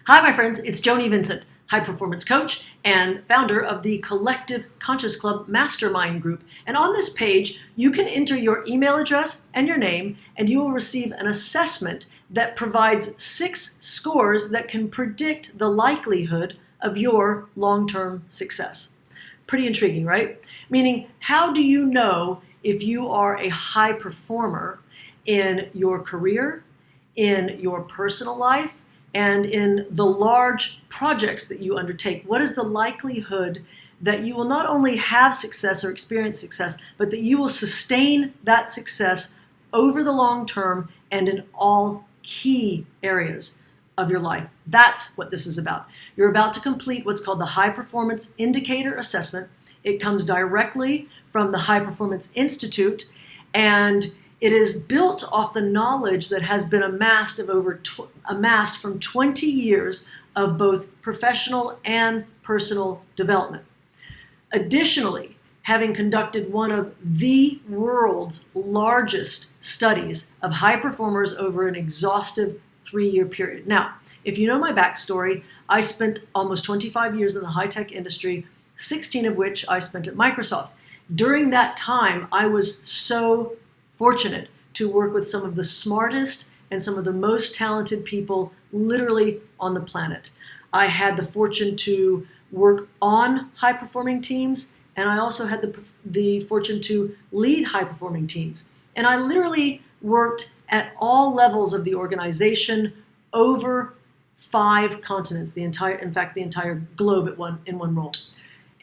Hi, my friends. It's Joni Vincent, high performance coach and founder of the Collective Conscious Club Mastermind Group. And on this page, you can enter your email address and your name, and you will receive an assessment that provides 6 scores that can predict the likelihood of your long-term success. Pretty intriguing, right? Meaning, how do you know if you are a high performer in your career, in your personal life, and in the large projects that you undertake? What is the likelihood that you will not only have success or experience success, but that you will sustain that success over the long term and in all key areas of your life? That's what this is about. You're about to complete what's called the High Performance Indicator Assessment. It comes directly from the High Performance Institute, and it is built off the knowledge that has been amassed from 20 years of both professional and personal development. Additionally, having conducted one of the world's largest studies of high performers over an exhaustive 3-year period. Now, if you know my backstory, I spent almost 25 years in the high-tech industry, 16 of which I spent at Microsoft. During that time, I was so fortunate to work with some of the smartest and some of the most talented people literally on the planet. I had the fortune to work on high-performing teams, and I also had the fortune to lead high-performing teams. And I literally worked at all levels of the organization over 5 continents, the entire globe in one role.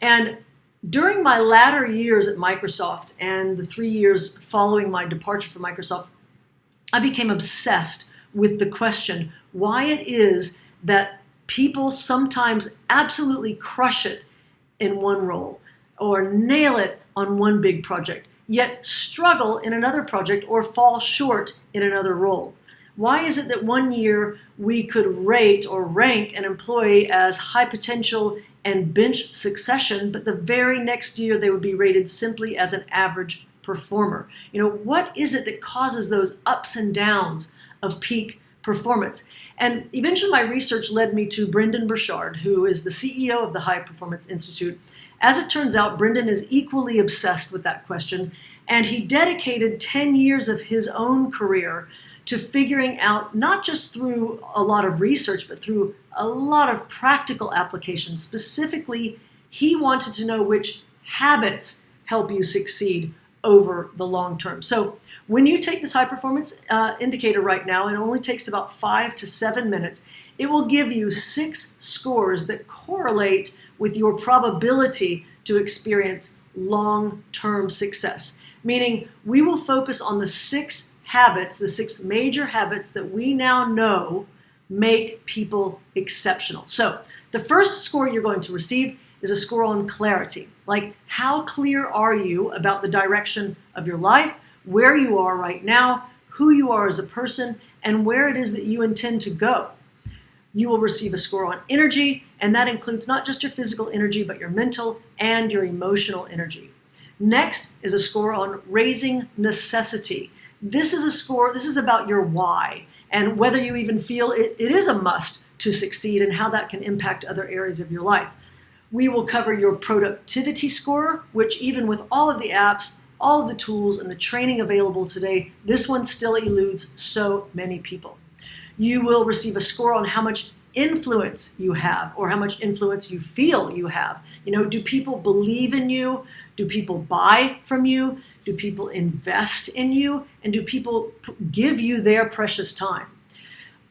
And during my latter years at Microsoft and the 3 years following my departure from Microsoft, I became obsessed with the question why it is that people sometimes absolutely crush it in one role or nail it on one big project, yet struggle in another project or fall short in another role. Why is it that one year we could rate or rank an employee as high potential and bench succession, but the very next year they would be rated simply as an average performer? What is it that causes those ups and downs of peak performance? And eventually my research led me to Brendon Burchard, who is the CEO of the High Performance Institute. As it turns out, Brendon is equally obsessed with that question, and he dedicated 10 years of his own career to figuring out, not just through a lot of research, but through a lot of practical applications. Specifically, he wanted to know which habits help you succeed over the long term. So when you take this high performance indicator right now, it only takes about 5 to 7 minutes. It will give you 6 scores that correlate with your probability to experience long-term success. Meaning, we will focus on the 6 habits, the 6 major habits that we now know make people exceptional. So the first score you're going to receive is a score on clarity. Like, how clear are you about the direction of your life, where you are right now, who you are as a person, and where it is that you intend to go? You will receive a score on energy, and that includes not just your physical energy, but your mental and your emotional energy. Next is a score on raising necessity. This is about your why and whether you even feel it is a must to succeed and how that can impact other areas of your life. We will cover your productivity score, which even with all of the apps, all of the tools, and the training available today, this one still eludes so many people. You will receive a score on how much influence you have or how much influence you feel you have. Do people believe in you? Do people buy from you? Do people invest in you? And do people give you their precious time?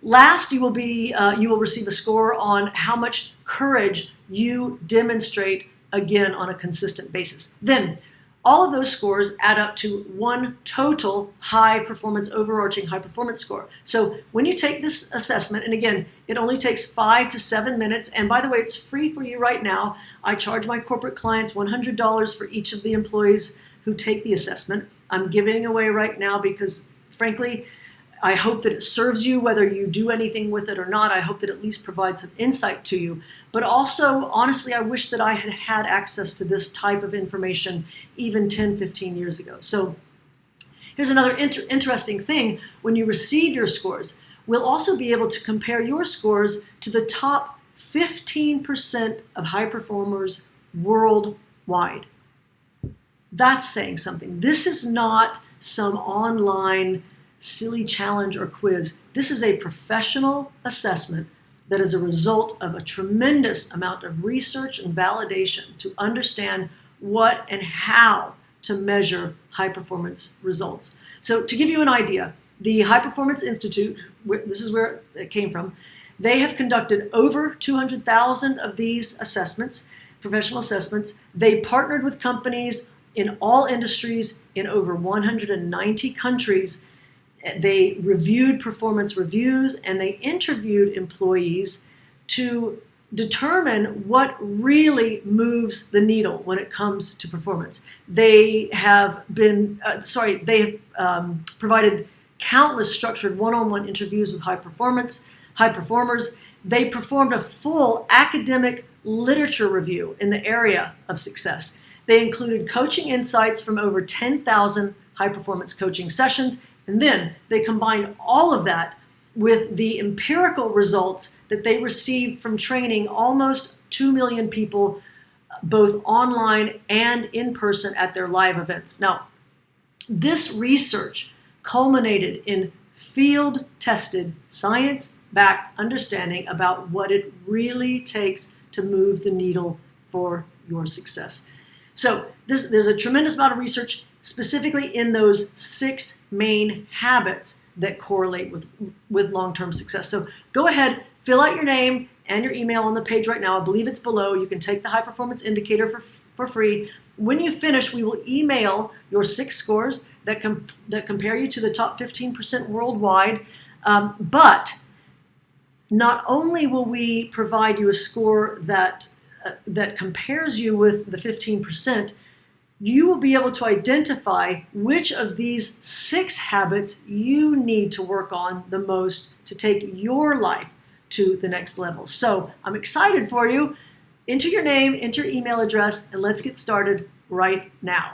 Last, you will receive a score on how much courage you demonstrate, again, on a consistent basis. Then, all of those scores add up to one total overarching high performance score. So when you take this assessment, and again, it only takes 5 to 7 minutes, and by the way, it's free for you right now. I charge my corporate clients $100 for each of the employees who take the assessment. I'm giving it away right now because, frankly, I hope that it serves you whether you do anything with it or not. I hope that it at least provides some insight to you. But also, honestly, I wish that I had had access to this type of information even 10, 15 years ago. So here's another interesting thing. When you receive your scores, We'll also be able to compare your scores to the top 15% of high performers worldwide. That's saying something. This is not some online silly challenge or quiz. This is a professional assessment that is a result of a tremendous amount of research and validation to understand what and how to measure high performance results. So to give you an idea, the High Performance Institute, this is where it came from, they have conducted over 200,000 of these assessments, professional assessments. They partnered with companies in all industries in over 190 countries. They reviewed performance reviews and they interviewed employees to determine what really moves the needle when it comes to performance. They have provided countless structured one-on-one interviews with high performers. They performed a full academic literature review in the area of success. They included coaching insights from over 10,000 high-performance coaching sessions, and then they combined all of that with the empirical results that they received from training almost 2 million people, both online and in person at their live events. Now, this research culminated in field-tested, science-backed understanding about what it really takes to move the needle for your success. So there's a tremendous amount of research specifically in those 6 main habits that correlate with long-term success. So go ahead, fill out your name and your email on the page right now. I believe it's below. You can take the High Performance Indicator for free. When you finish, we will email your 6 scores that compare you to the top 15% worldwide. But not only will we provide you a score that compares you with the 15%, you will be able to identify which of these 6 habits you need to work on the most to take your life to the next level. So I'm excited for you. Enter your name, enter your email address, and let's get started right now.